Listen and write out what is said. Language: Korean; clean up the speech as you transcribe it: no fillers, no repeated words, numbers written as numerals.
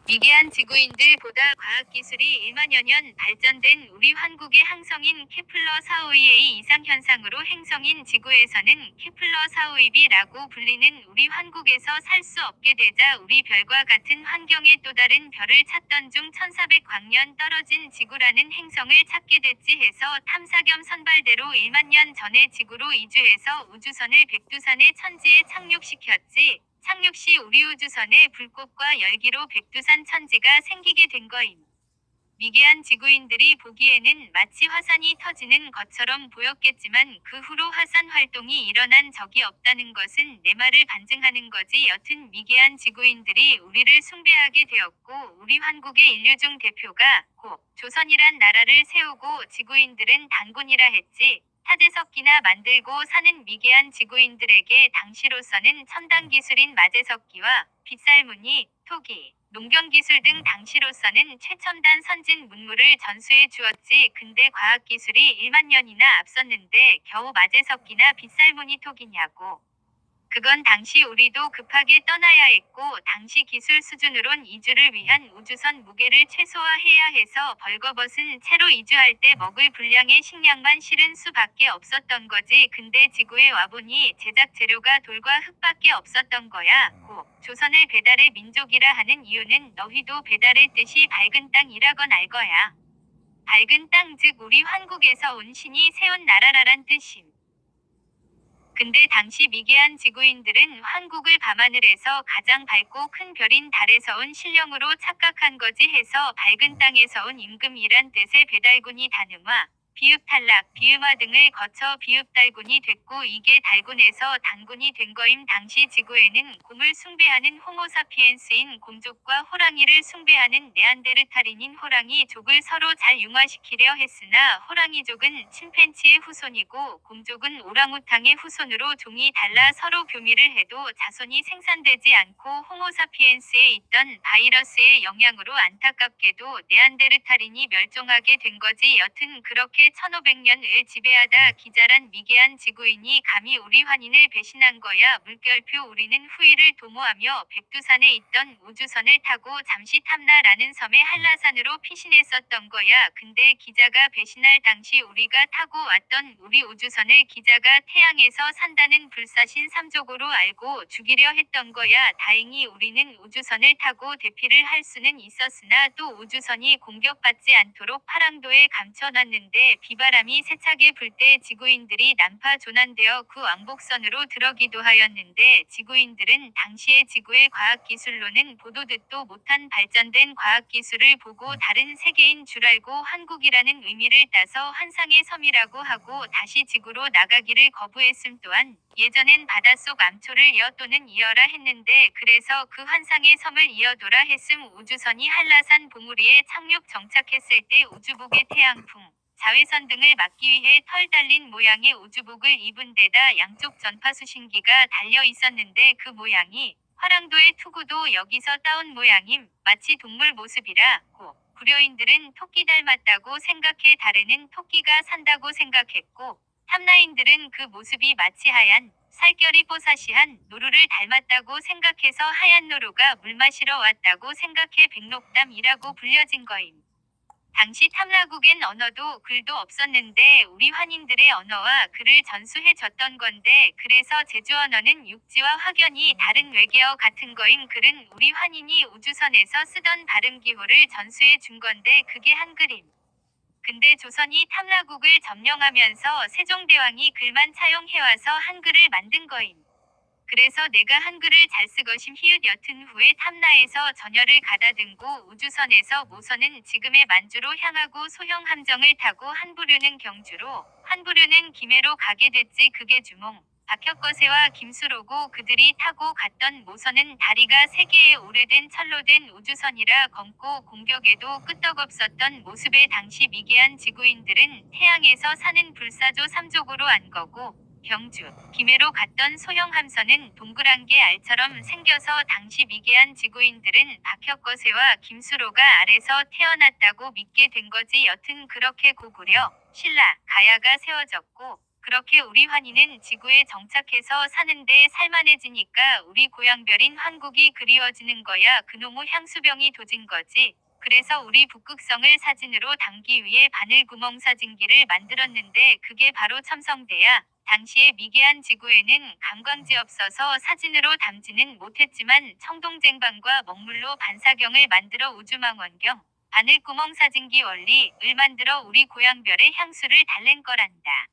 미개한 지구인들보다 과학기술이 1만여 년 발전된 우리 환국의 항성인 케플러 452a 이상현상으로 행성인 지구에서는 케플러 452b라고 불리는 우리 환국에서 살 수 없게 되자 우리 별과 같은 환경의 또 다른 별을 찾던 중 1400광년 떨어진 지구라는 행성을 찾게 됐지 해서 탐사 겸 선발대로 1만 년 전에 지구로 이주해서 우주선을 백두산의 천지에 착륙시켰지. 착륙 시 우리 우주선의 불꽃과 열기로 백두산 천지가 생기게 된 거임. 미개한 지구인들이 보기에는 마치 화산이 터지는 것처럼 보였겠지만 그 후로 화산 활동이 일어난 적이 없다는 것은 내 말을 반증하는 거지. 여튼 미개한 지구인들이 우리를 숭배하게 되었고 우리 환국의 인류 중 대표가 고 조선이란 나라를 세우고 지구인들은 단군이라 했지. 타제석기나 만들고 사는 미개한 지구인들에게 당시로서는 첨단 기술인 마제석기와 빗살무늬, 토기, 농경기술 등 당시로서는 최첨단 선진 문물을 전수해 주었지. 근데 과학기술이 1만 년이나 앞섰는데 겨우 마제석기나 빗살무늬 토기냐고. 그건 당시 우리도 급하게 떠나야 했고 당시 기술 수준으론 이주를 위한 우주선 무게를 최소화해야 해서 벌거벗은 채로 이주할 때 먹을 분량의 식량만 실은 수밖에 없었던 거지. 근데 지구에 와보니 제작 재료가 돌과 흙밖에 없었던 거야. 고 조선을 배달의 민족이라 하는 이유는 너희도 배달의 뜻이 밝은 땅이라건 알 거야. 밝은 땅 즉 우리 환국에서 온 신이 세운 나라라란 뜻임. 근데 당시 미개한 지구인들은 환국을 밤하늘에서 가장 밝고 큰 별인 달에서 온 신령으로 착각한 거지 해서 밝은 땅에서 온 임금이란 뜻의 배달군이 단음화, 비읍탈락, 비음화 등을 거쳐 비읍달군이 됐고 이게 달군에서 단군이 된 거임. 당시 지구에는 곰을 숭배하는 호모사피엔스인 곰족과 호랑이를 숭배하는 네안데르탈인인 호랑이족을 서로 잘 융화시키려 했으나 호랑이족은 침팬치의 후손이고 곰족은 오랑우탕의 후손으로 종이 달라 서로 교미를 해도 자손이 생산되지 않고 호모사피엔스에 있던 바이러스의 영향으로 안타깝게도 네안데르탈인이 멸종하게 된 거지. 여튼 그렇게 1500년을 지배하다 기자란 미개한 지구인이 감히 우리 환인을 배신한 거야. 물결표 우리는 후일을 도모하며 백두산에 있던 우주선을 타고 잠시 탐나라는 섬의 한라산으로 피신했었던 거야. 근데 기자가 배신할 당시 우리가 타고 왔던 우리 우주선을 기자가 태양에서 산다는 불사신 삼족으로 알고 죽이려 했던 거야. 다행히 우리는 우주선을 타고 대피를 할 수는 있었으나 또 우주선이 공격받지 않도록 파랑도에 감춰놨는데 비바람이 세차게 불 때 지구인들이 난파 조난되어 그 왕복선으로 들어기도 하였는데 지구인들은 당시의 지구의 과학기술로는 보도 듣도 못한 발전된 과학기술을 보고 다른 세계인 줄 알고 한국이라는 의미를 따서 환상의 섬이라고 하고 다시 지구로 나가기를 거부했음. 또한 예전엔 바닷속 암초를 이어 또는 이어라 했는데 그래서 그 환상의 섬을 이어도라 했음. 우주선이 한라산 봉우리에 착륙 정착했을 때 우주복의 태양풍, 자외선 등을 막기 위해 털 달린 모양의 우주복을 입은 데다 양쪽 전파 수신기가 달려 있었는데 그 모양이 화랑도의 투구도 여기서 따온 모양임. 마치 동물 모습이라 고 불효인들은 토끼 닮았다고 생각해 달에는 토끼가 산다고 생각했고 탐나인들은 그 모습이 마치 하얀 살결이 뽀사시한 노루를 닮았다고 생각해서 하얀 노루가 물 마시러 왔다고 생각해 백록담이라고 불려진 거임. 당시 탐라국엔 언어도 글도 없었는데 우리 환인들의 언어와 글을 전수해 줬던 건데 그래서 제주 언어는 육지와 확연히 다른 외계어 같은 거임. 글은 우리 환인이 우주선에서 쓰던 발음기호를 전수해 준 건데 그게 한글임. 근데 조선이 탐라국을 점령하면서 세종대왕이 글만 차용해와서 한글을 만든 거임. 그래서 내가 한글을 잘 쓰것임 히읗. 여튼 후에 탐라에서 전열을 가다듬고 우주선에서 모선은 지금의 만주로 향하고 소형 함정을 타고 한부류는 경주로 한부류는 김해로 가게 됐지. 그게 주몽 박혁거세와 김수로고 그들이 타고 갔던 모선은 다리가 3개의 오래된 철로 된 우주선이라 검고 공격에도 끄떡없었던 모습에 당시 미개한 지구인들은 태양에서 사는 불사조 3족으로 안 거고 경주, 김해로 갔던 소형 함선은 동그란 게 알처럼 생겨서 당시 미개한 지구인들은 박혁거세와 김수로가 알에서 태어났다고 믿게 된 거지. 여튼 그렇게 고구려, 신라, 가야가 세워졌고 그렇게 우리 환희는 지구에 정착해서 사는데 살만해지니까 우리 고향별인 한국이 그리워지는 거야. 그놈의 향수병이 도진 거지. 그래서 우리 북극성을 사진으로 담기 위해 바늘구멍 사진기를 만들었는데 그게 바로 첨성대야. 당시에 미개한 지구에는 관광지 없어서 사진으로 담지는 못했지만 청동쟁반과 먹물로 반사경을 만들어 우주망원경, 바늘구멍 사진기 원리을 만들어 우리 고향별의 향수를 달랜 거란다.